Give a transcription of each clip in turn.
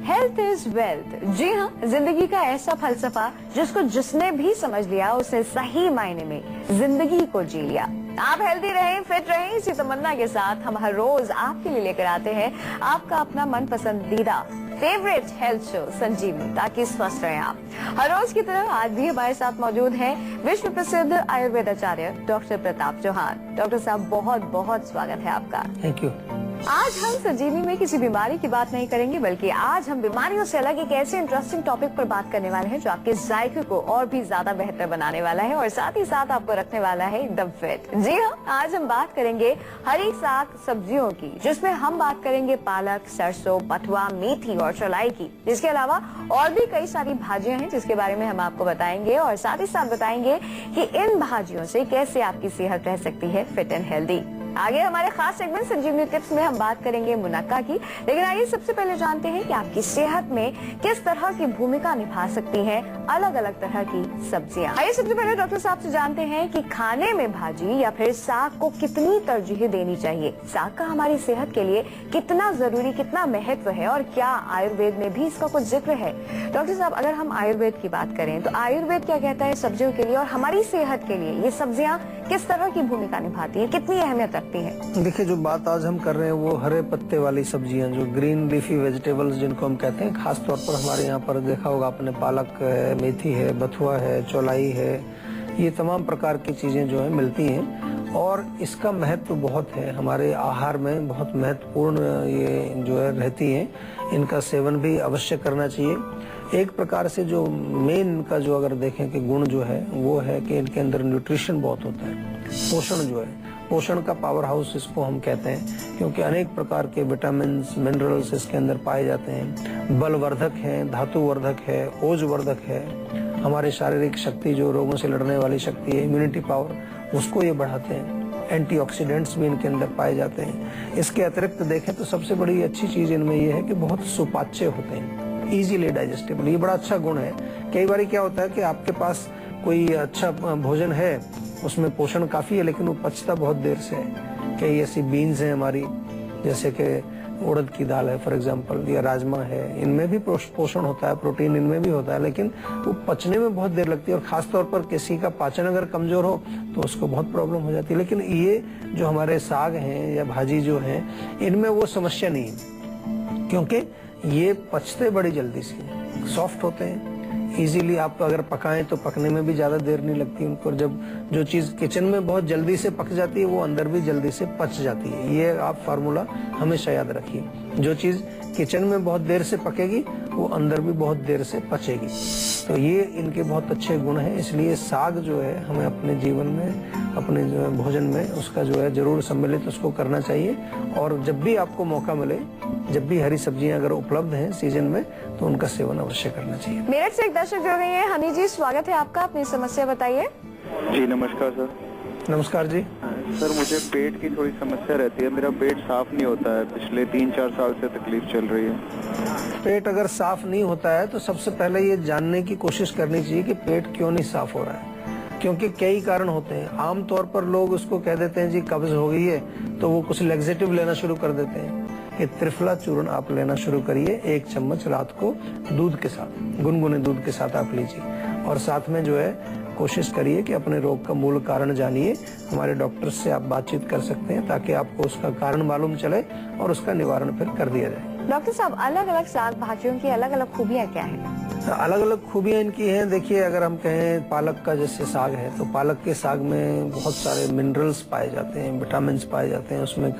Health is wealth. जी हाँ, जिंदगी का ऐसा फलसफा जिसको जिसने भी समझ लिया उसने सही मायने में जिंदगी को जी लिया। आप हेल्दी रहें, फिट रहें, इसी तमन्ना के साथ हम हर रोज आपके लिए लेकर आते हैं आपका अपना मन पसंदीदा फेवरेट हेल्थ शो संजीवनी, ताकि स्वस्थ रहें आप। हर रोज की तरह आज भी हमारे साथ मौजूद हैं विश्व प्रसिद्ध आयुर्वेद आचार्य डॉक्टर प्रताप चौहान। डॉक्टर साहब, बहुत बहुत स्वागत है आपका। Thank you. आज हम संजीवनी में किसी बीमारी की बात नहीं करेंगे, बल्कि आज हम बीमारियों से अलग एक ऐसे इंटरेस्टिंग टॉपिक पर बात करने वाले हैं जो आपके जायके को और भी ज्यादा बेहतर बनाने वाला है और साथ ही साथ आपको रखने वाला है एकदम फिट। जी हाँ, आज हम बात करेंगे हरी साग सब्जियों की, जिसमें हम बात करेंगे पालक, सरसों, बथुआ, मेथी और चौलाई की। इसके अलावा और भी कई सारी भाजियां हैं जिसके बारे में हम आपको बताएंगे और साथ ही साथ बताएंगे कि इन भाजियों से कैसे आपकी सेहत रह सकती है फिट एंड हेल्दी। आगे हमारे खास सेगमेंट संजीवनी टिप्स में हम बात करेंगे मुनक्का की, लेकिन आइए सबसे पहले जानते हैं कि आपकी सेहत में किस तरह की भूमिका निभा सकती हैं अलग अलग तरह की सब्जियां। आइए सबसे पहले डॉक्टर साहब से जानते हैं कि खाने में भाजी या फिर साग को कितनी तरजीह देनी चाहिए। साग का हमारी सेहत के लिए कितना जरूरी, कितना महत्व है और क्या आयुर्वेद में भी इसका कुछ जिक्र है? डॉक्टर साहब, अगर हम आयुर्वेद की बात करें तो आयुर्वेद क्या कहता है सब्जियों के लिए और हमारी सेहत के लिए ये सब्जियां किस तरह की भूमिका निभाती है, कितनी अहमियत रखती है? देखिए, जो बात आज हम कर रहे हैं वो हरे पत्ते वाली सब्जियां, जो ग्रीन लीफी वेजिटेबल्स जिनको हम कहते हैं, खास तौर पर हमारे यहाँ पर देखा होगा आपने, पालक है, मेथी है, बथुआ है, चौलाई है, ये तमाम प्रकार की चीजें जो है मिलती हैं और इसका महत्व बहुत है हमारे आहार में, बहुत महत्वपूर्ण ये जो है रहती है। इनका सेवन भी अवश्य करना चाहिए। एक प्रकार से जो मेन का जो अगर देखें कि गुण जो है वो है कि इनके अंदर न्यूट्रिशन बहुत होता है, पोषण जो है, पोषण का पावर हाउस इसको हम कहते हैं, क्योंकि अनेक प्रकार के विटामिन मिनरल्स इसके अंदर पाए जाते हैं। बलवर्धक है, धातुवर्धक है, ओजवर्धक है, हमारी शारीरिक शक्ति जो रोगों से लड़ने वाली शक्ति है, इम्यूनिटी पावर, उसको ये बढ़ाते हैं। एंटीऑक्सीडेंट्स भी इनके अंदर पाए जाते हैं। इसके अतिरिक्त देखें तो सबसे बड़ी अच्छी चीज इनमें ये है कि बहुत सुपाच्य होते हैं, इजीली डाइजेस्टेबल। ये बड़ा अच्छा गुण है। कई बार क्या होता है कि आपके पास कोई अच्छा भोजन है, उसमें पोषण काफी है, लेकिन वो पचता बहुत देर से है। कई ऐसी बीन्स हैं हमारी, जैसे कि उड़द की दाल है फॉर एग्जांपल, या राजमा है, इनमें भी पोषण होता है, प्रोटीन इनमें भी होता है, लेकिन वो पचने में बहुत देर लगती है और खास तौर पर किसी का पाचन अगर कमजोर हो तो उसको बहुत प्रॉब्लम हो जाती है। लेकिन ये जो हमारे साग हैं या भाजी जो है, इनमें वो समस्या नहीं है, क्योंकि ये पचते बड़ी जल्दी से, सॉफ्ट होते हैं, इजीली आप अगर पकाएं तो पकने में भी ज्यादा देर नहीं लगती उनको। जब जो चीज किचन में बहुत जल्दी से पक जाती है वो अंदर भी जल्दी से पच जाती है। ये आप फार्मूला हमेशा याद रखिए, जो चीज किचन में बहुत देर से पकेगी वो अंदर भी बहुत देर से पचेगी। तो ये इनके बहुत अच्छे गुण हैं। इसलिए साग जो है हमें अपने जीवन में, अपने जो है भोजन में उसका जो है जरूर सम्मिलित उसको करना चाहिए। और जब भी आपको मौका मिले, जब भी हरी सब्जियां अगर उपलब्ध हैं सीजन में, तो उनका सेवन अवश्य करना चाहिए। मेरठ से एक दर्शक जुड़ गई हैं। हनी जी, स्वागत है आपका, अपनी समस्या बताइए। जी नमस्कार सर। नमस्कार जी। सर, मुझे पेट की थोड़ी समस्या रहती है। मेरा पेट साफ नहीं होता है, पिछले 3-4 साल से तकलीफ चल रही है। पेट अगर साफ नहीं होता है तो सबसे पहले ये जानने की कोशिश करनी चाहिए कि पेट क्यों नहीं साफ हो रहा है, क्योंकि कई कारण होते हैं। आमतौर पर लोग उसको कह देते हैं जी कब्ज हो गई है, तो वो कुछ लेग्जेटिव लेना शुरू कर देते हैं। कि त्रिफला चूर्ण आप लेना शुरू करिए, 1 चम्मच रात को दूध के साथ, गुनगुने दूध के साथ आप लीजिए। और साथ में जो है कोशिश करिए कि अपने रोग का मूल कारण जानिए। हमारे डॉक्टर से आप बातचीत कर सकते हैं ताकि आपको उसका कारण मालूम चले और उसका निवारण फिर कर दिया जाए। डॉक्टर साहब, अलग अलग साग भाजियों की अलग अलग खूबियाँ क्या हैं? अलग अलग खूबियां इनकी हैं। देखिए, अगर हम कहें पालक का जैसे साग है, तो पालक के साग में बहुत सारे मिनरल्स पाए जाते हैं, विटामिन पाए जाते हैं, उसमें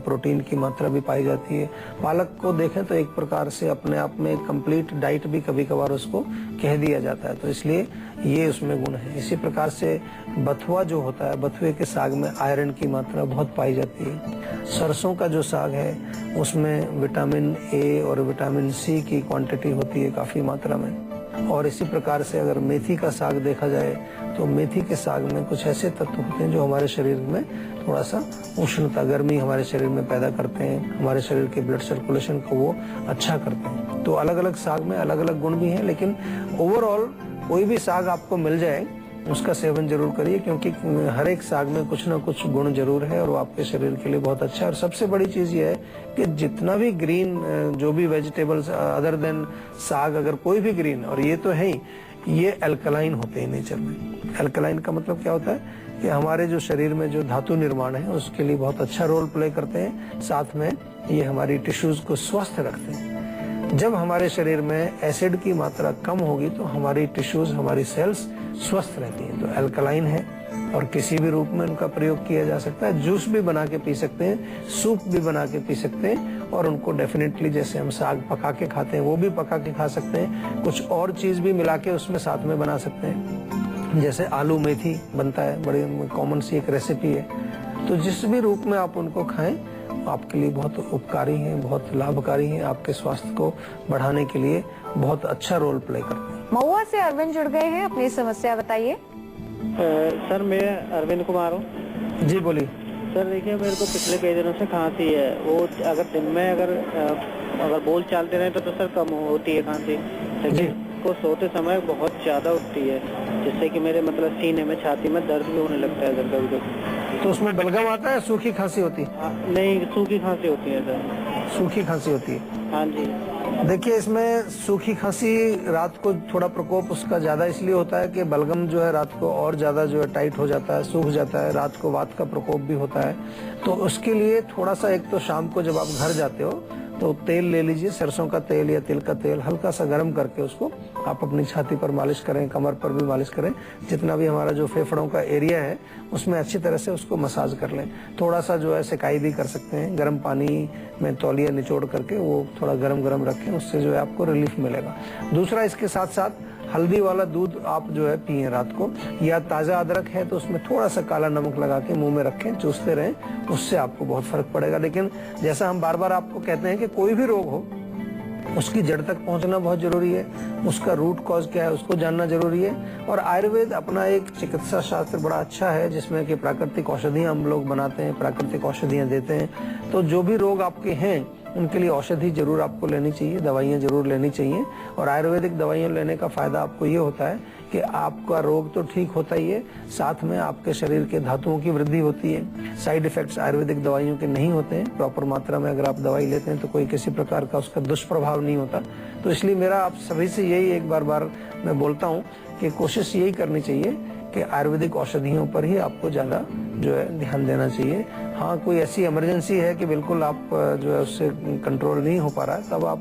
प्रोटीन की मात्रा भी पाई जाती है। पालक को देखें तो एक प्रकार से अपने आप में कंप्लीट डाइट भी कभी कभार उसको कह दिया जाता है, तो इसलिए ये उसमें गुण है। इसी प्रकार से बथुआ जो होता है, बथुए के साग में आयरन की मात्रा बहुत पाई जाती है। सरसों का जो साग है उसमें विटामिन ए और विटामिन सी की क्वांटिटी होती है काफी मात्रा में। और इसी प्रकार से अगर मेथी का साग देखा जाए तो मेथी के साग में कुछ ऐसे तत्व होते हैं जो हमारे शरीर में थोड़ा सा उष्णता, गर्मी हमारे शरीर में पैदा करते हैं, हमारे शरीर के ब्लड सर्कुलेशन को वो अच्छा करते हैं। तो अलग अलग साग में अलग अलग गुण भी हैं, लेकिन ओवरऑल कोई भी साग आपको मिल जाए उसका सेवन जरूर करिए, क्योंकि हर एक साग में कुछ ना कुछ गुण जरूर है और वो आपके शरीर के लिए बहुत अच्छा है। और सबसे बड़ी चीज ये है कि जितना भी ग्रीन जो भी वेजिटेबल्स अदर देन साग, अगर कोई भी ग्रीन, और ये तो है ही, ये अल्कलाइन होते हैं नेचर में। अल्कलाइन का मतलब क्या होता है कि हमारे जो शरीर में जो धातु निर्माण है उसके लिए बहुत अच्छा रोल प्ले करते हैं। साथ में ये हमारी टिश्यूज को स्वस्थ रखते हैं। जब हमारे शरीर में एसिड की मात्रा कम होगी तो हमारी टिश्यूज, हमारी सेल्स स्वस्थ रहती हैं। तो अल्कलाइन है और किसी भी रूप में उनका प्रयोग किया जा सकता है। जूस भी बना के पी सकते हैं, सूप भी बना के पी सकते हैं, और उनको डेफिनेटली जैसे हम साग पका के खाते हैं वो भी पका के खा सकते हैं। कुछ और चीज भी मिला के उसमें साथ में बना सकते हैं, जैसे आलू मेथी बनता है, बड़ी कॉमन सी एक रेसिपी है। तो जिस भी रूप में आप उनको खाएं आपके लिए बहुत उपकारी हैं, बहुत लाभकारी हैं, आपके स्वास्थ्य को बढ़ाने के लिए बहुत अच्छा रोल प्ले करते हैं। महुआ से अरविंद जुड़ गए हैं, अपनी समस्या बताइए। सर मैं अरविंद कुमार हूँ। जी बोलिए। सर देखिए, मेरे को पिछले कई दिनों से खांसी है। वो अगर दिन में अगर बोल चालते रहे तो सर कम होती है खांसी, लेकिन को सोते समय बहुत ज्यादा उठती है, जिससे कि मेरे मतलब सीने में, छाती में दर्द भी होने लगता है सर कभी कभी। तो उसमें बलगम आता है, सूखी खांसी होती है? नहीं, सूखी खांसी होती है सर। सूखी खांसी होती है? हाँ जी। देखिए, इसमें सूखी खांसी रात को थोड़ा प्रकोप उसका ज्यादा इसलिए होता है कि बलगम जो है रात को और ज्यादा जो है टाइट हो जाता है, सूख जाता है, रात को वात का प्रकोप भी होता है। तो उसके लिए थोड़ा सा, एक तो शाम को जब आप घर जाते हो तो तेल ले लीजिए, सरसों का तेल या तिल का तेल, हल्का सा गर्म करके उसको आप अपनी छाती पर मालिश करें, कमर पर भी मालिश करें, जितना भी हमारा जो फेफड़ों का एरिया है उसमें अच्छी तरह से उसको मसाज कर लें। थोड़ा सा जो है सिकाई भी कर सकते हैं, गर्म पानी में तौलिया निचोड़ करके वो थोड़ा गरम गरम रखें, उससे जो है आपको रिलीफ मिलेगा। दूसरा, इसके साथ साथ हल्दी वाला दूध आप जो है पिए रात को, या ताज़ा अदरक है तो उसमें थोड़ा सा काला नमक लगा के मुंह में रखें, चूसते रहें, उससे आपको बहुत फर्क पड़ेगा। लेकिन जैसा हम बार बार आपको कहते हैं कि कोई भी रोग हो उसकी जड़ तक पहुंचना बहुत जरूरी है, उसका रूट कॉज क्या है उसको जानना जरूरी है। और आयुर्वेद अपना एक चिकित्सा शास्त्र बड़ा अच्छा है, जिसमें कि प्राकृतिक औषधियां हम लोग बनाते हैं, प्राकृतिक औषधियां देते हैं। तो जो भी रोग आपके हैं उनके लिए औषधि जरूर आपको लेनी चाहिए, दवाइयां जरूर लेनी चाहिए। और आयुर्वेदिक दवाइयां लेने का फायदा आपको ये होता है कि आपका रोग तो ठीक होता ही है, साथ में आपके शरीर के धातुओं की वृद्धि होती है। साइड इफेक्ट्स आयुर्वेदिक दवाइयों के नहीं होते हैं। प्रॉपर मात्रा में अगर आप दवाई लेते हैं तो कोई किसी प्रकार का उसका दुष्प्रभाव नहीं होता। तो इसलिए मेरा आप सभी से यही एक बार मैं बोलता हूँ कि कोशिश यही करनी चाहिए कि आयुर्वेदिक औषधियों पर ही आपको ज्यादा जो है ध्यान देना चाहिए। हाँ, कोई ऐसी इमरजेंसी है कि बिल्कुल आप जो है उससे कंट्रोल नहीं हो पा रहा है, तब आप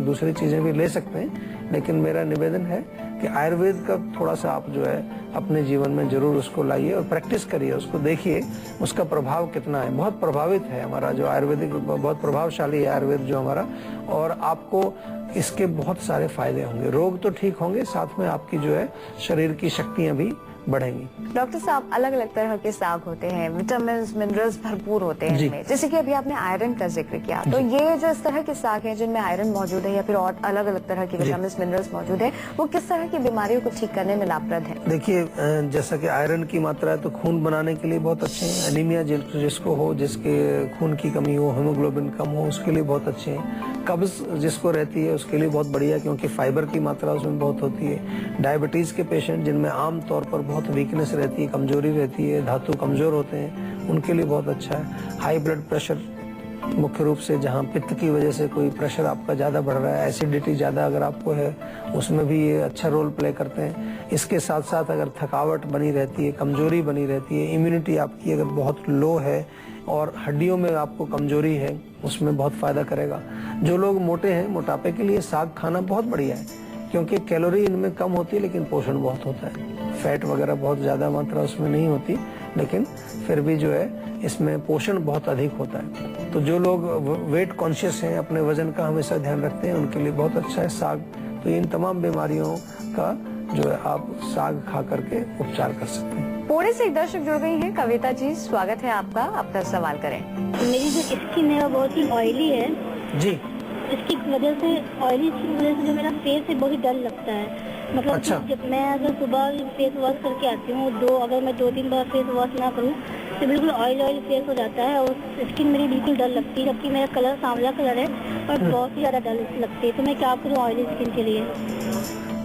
दूसरी चीजें भी ले सकते हैं। लेकिन मेरा निवेदन है कि आयुर्वेद का थोड़ा सा आप जो है अपने जीवन में जरूर उसको लाइए और प्रैक्टिस करिए, उसको देखिए उसका प्रभाव कितना है। बहुत प्रभावित है हमारा जो आयुर्वेदिक, बहुत प्रभावशाली है आयुर्वेद जो हमारा, और आपको इसके बहुत सारे फायदे होंगे। रोग तो ठीक होंगे, साथ में आपकी जो है शरीर की शक्तियां भी बढ़ेंगी। डॉक्टर साहब, अलग अलग तरह के साग होते हैं, विटामिन मिनरल्स भरपूर होते हैं इनमें, जैसे कि अभी आपने आयरन का जिक्र किया, तो ये जो इस तरह के साग हैं जिनमें आयरन मौजूद है या फिर और अलग अलग तरह के विटामिन मिनरल्स मौजूद है, वो किस तरह की बीमारियों को ठीक करने में लाभप्रद है? देखिए, जैसा कि आयरन की मात्रा है तो खून बनाने के लिए बहुत अच्छे हैं। एनीमिया जिसको हो, जिसके खून की कमी हो, हीमोग्लोबिन कम हो, उसके लिए बहुत अच्छे हैं। कब्ज जिसको रहती है उसके लिए बहुत बढ़िया, क्योंकि फाइबर की मात्रा उसमें बहुत होती है। डायबिटीज के पेशेंट जिनमें आम तौर पर बहुत वीकनेस रहती है, कमजोरी रहती है, धातु कमजोर होते हैं, उनके लिए बहुत अच्छा है। हाई ब्लड प्रेशर, मुख्य रूप से जहाँ पित्त की वजह से कोई प्रेशर आपका ज्यादा बढ़ रहा है, एसिडिटी ज्यादा अगर आपको है, उसमें भी ये अच्छा रोल प्ले करते हैं। इसके साथ साथ अगर थकावट बनी रहती है, कमजोरी बनी रहती है, इम्यूनिटी आपकी अगर बहुत लो है और हड्डियों में आपको कमजोरी है, उसमें बहुत फायदा करेगा। जो लोग मोटे हैं, मोटापे के लिए साग खाना बहुत बढ़िया है, क्योंकि कैलोरी इनमें कम होती है लेकिन पोषण बहुत होता है। फैट वगैरह बहुत ज्यादा मात्रा उसमें नहीं होती, लेकिन फिर भी जो है इसमें पोषण बहुत अधिक होता है। तो जो लोग वेट कॉन्शियस हैं, अपने वजन का हमेशा ध्यान रखते हैं, उनके लिए बहुत अच्छा है साग। तो इन तमाम बीमारियों का जो है आप साग खा करके उपचार कर सकते हैं। पुणे से एक दर्शक जुड़ गई हैं, कविता जी, स्वागत है आपका, अपना सवाल करें। मेरी जो स्किन है वो बहुत ही ऑयली है जी। इसकी वजह से, ऑयली की वजह से जो मेरा फेस है बहुत डल लगता है। मतलब अच्छा। जब मैं अगर सुबह फेस वॉश करके आती हूँ, अगर मैं 2-3 बार फेस वॉश ना करूँ तो बिल्कुल ऑयल फेस हो जाता है और स्किन मेरी बिल्कुल डल लगती है, जबकि मेरा कलर सांवला कलर है और बहुत ही ज्यादा डल लगती है। तो मैं क्या करूँ ऑयली स्किन के लिए?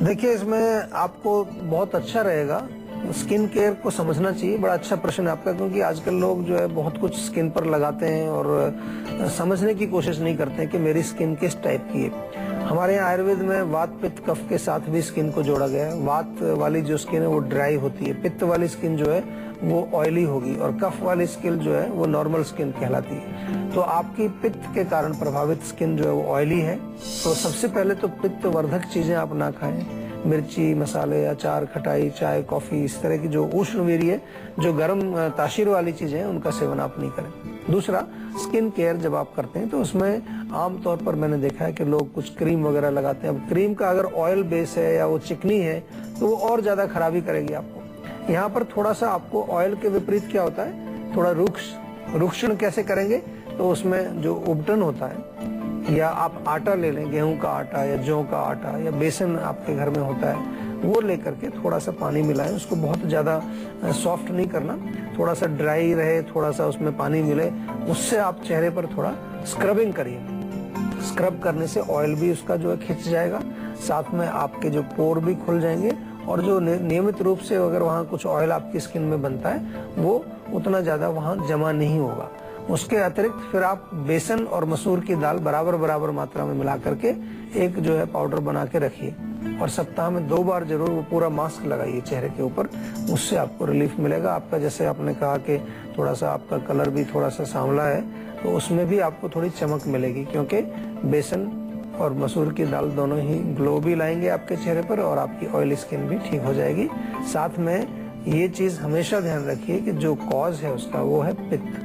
देखिए, इसमें आपको बहुत अच्छा रहेगा स्किन केयर को समझना चाहिए। बड़ा अच्छा प्रश्न है आपका, क्योंकि आजकल लोग जो है बहुत कुछ स्किन पर लगाते हैं और समझने की कोशिश नहीं करते हैं कि मेरी स्किन किस टाइप की है। हमारे यहाँ आयुर्वेद में वात पित्त कफ के साथ भी स्किन को जोड़ा गया है। वात वाली जो स्किन है वो ड्राई होती है, पित्त वाली स्किन जो है वो ऑयली होगी और कफ वाली स्किन जो है वो नॉर्मल स्किन कहलाती है। तो आपकी पित्त के कारण प्रभावित स्किन जो है वो ऑयली है, तो सबसे पहले तो पित्त वर्धक चीजें आप ना खाएं। मिर्ची, मसाले, अचार, खटाई, चाय, कॉफी, इस तरह की जो उष्णवीर्य जो गर्म तासीर वाली चीजें हैं उनका सेवन आप नहीं करें। दूसरा, स्किन केयर जब आप करते हैं तो उसमें आमतौर पर मैंने देखा है कि लोग कुछ क्रीम वगैरह लगाते हैं। अब क्रीम का अगर ऑयल बेस है या वो चिकनी है तो वो और ज्यादा खराबी करेगी आपको। यहाँ पर थोड़ा सा आपको ऑयल के विपरीत क्या होता है, थोड़ा रुक्षण कैसे करेंगे, तो उसमें जो उबटन होता है, या आप आटा ले लें, गेहूं का आटा या जौ का आटा या बेसन आपके घर में होता है, वो लेकर के थोड़ा सा पानी मिलाएं। उसको बहुत ज्यादा सॉफ्ट नहीं करना, थोड़ा सा ड्राई रहे, थोड़ा सा उसमें पानी मिले, उससे आप चेहरे पर थोड़ा स्क्रबिंग करिए। स्क्रब करने से ऑयल भी उसका जो है खिंच जाएगा, साथ में आपके जो पोर भी खुल जाएंगे और जो नियमित रूप से अगर वहाँ कुछ ऑयल आपकी स्किन में बनता है वो उतना ज्यादा वहाँ जमा नहीं होगा। उसके अतिरिक्त फिर आप बेसन और मसूर की दाल बराबर मात्रा में मिला करके एक जो है पाउडर बना के रखिए और सप्ताह में 2 बार जरूर वो पूरा मास्क लगाइए चेहरे के ऊपर। उससे आपको रिलीफ मिलेगा। आपका जैसे आपने कहा कि थोड़ा सा आपका कलर भी थोड़ा सा सांवला है, तो उसमें भी आपको थोड़ी चमक मिलेगी, क्योंकि बेसन और मसूर की दाल दोनों ही ग्लो भी लाएंगे आपके चेहरे पर और आपकी ऑयली स्किन भी ठीक हो जाएगी। साथ में ये चीज हमेशा ध्यान रखिए कि जो कॉज है उसका वो है पित्त।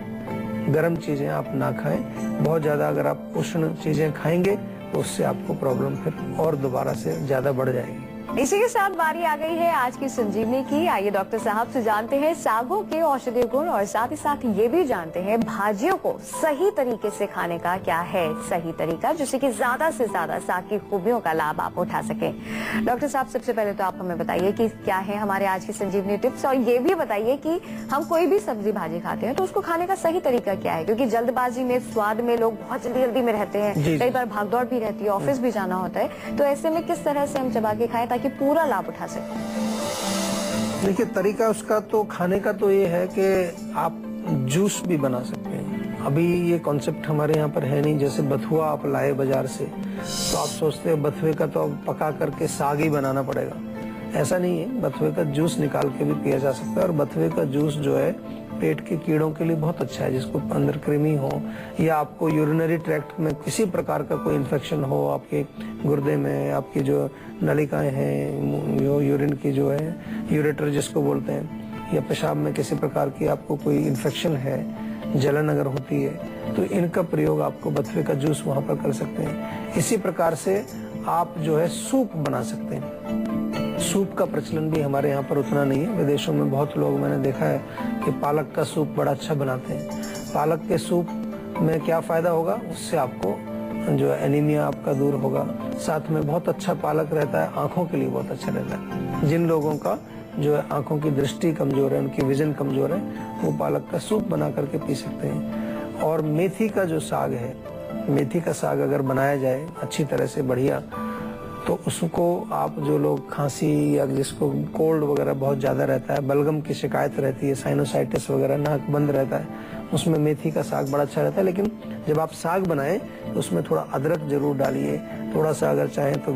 गर्म चीजें आप ना खाएं। बहुत ज्यादा अगर आप उष्ण चीजें खाएंगे तो उससे आपको प्रॉब्लम फिर और दोबारा से ज्यादा बढ़ जाएगी। इसी के साथ बारी आ गई है आज की संजीवनी की। आइए डॉक्टर साहब से जानते हैं सागों के औषधीय गुण और साथ ही साथ ये भी जानते हैं भाजियों को सही तरीके से खाने का क्या है सही तरीका, जिससे कि ज्यादा से ज्यादा साग की खूबियों का लाभ आप उठा सकें। डॉक्टर साहब, सबसे पहले तो आप हमें बताइए कि क्या है हमारे आज की संजीवनी टिप्स, और ये भी बताइए कि हम कोई भी सब्जी भाजी खाते हैं तो उसको खाने का सही तरीका क्या है, क्योंकि जल्दबाजी में स्वाद में लोग बहुत जल्दी में रहते हैं, कई बार भागदौड़ भी रहती है, ऑफिस भी जाना होता है, तो ऐसे में किस तरह से हम चबा के खाएं ताकि पूरा लाभ उठा सके। देखिए, तरीका उसका तो खाने का तो ये है कि आप जूस भी बना सकते हैं। अभी ये कॉन्सेप्ट हमारे यहाँ पर है नहीं। जैसे बथुआ आप लाए बाजार से तो आप सोचते हैं बथुए का तो अब पका करके साग ही बनाना पड़ेगा। ऐसा नहीं है, बथुए का जूस निकाल के भी पिया जा सकता है और बथुए का जूस जो है पेट के कीड़ों के लिए बहुत अच्छा है, जिसको अंदर कृमि हो या आपको यूरिनरी ट्रैक्ट में किसी प्रकार का कोई इन्फेक्शन हो, आपके गुर्दे में, आपकी जो नलिकाएं हैं, जो यूरिन की जो है यूरेटर जिसको बोलते हैं, या पेशाब में किसी प्रकार की आपको कोई इन्फेक्शन है, जलन अगर होती है, तो इनका प्रयोग आपको बथुए का जूस वहां पर कर सकते हैं। इसी प्रकार से आप जो है सूप बना सकते हैं। सूप का प्रचलन भी हमारे यहाँ पर उतना नहीं है। विदेशों में बहुत लोग मैंने देखा है कि पालक का सूप बड़ा अच्छा बनाते हैं। पालक के सूप में क्या फायदा होगा, उससे आपको जो एनीमिया आपका दूर होगा। साथ में बहुत अच्छा पालक रहता है, आंखों के लिए बहुत अच्छा रहता है। जिन लोगों का जो है आंखों की दृष्टि कमजोर है, उनकी विजन कमजोर है, वो पालक का सूप बना करके पी सकते हैं। और मेथी का जो साग है, मेथी का साग अगर बनाया जाए अच्छी तरह से बढ़िया, तो उसको आप जो लोग खांसी या जिसको कोल्ड वगैरह बहुत ज्यादा रहता है, बलगम की शिकायत रहती है, साइनोसाइटिस वगैरह, नाक बंद रहता है, उसमें मेथी का साग बड़ा अच्छा रहता है। लेकिन जब आप साग बनाएं तो उसमें थोड़ा अदरक जरूर डालिए, थोड़ा सा अगर चाहें तो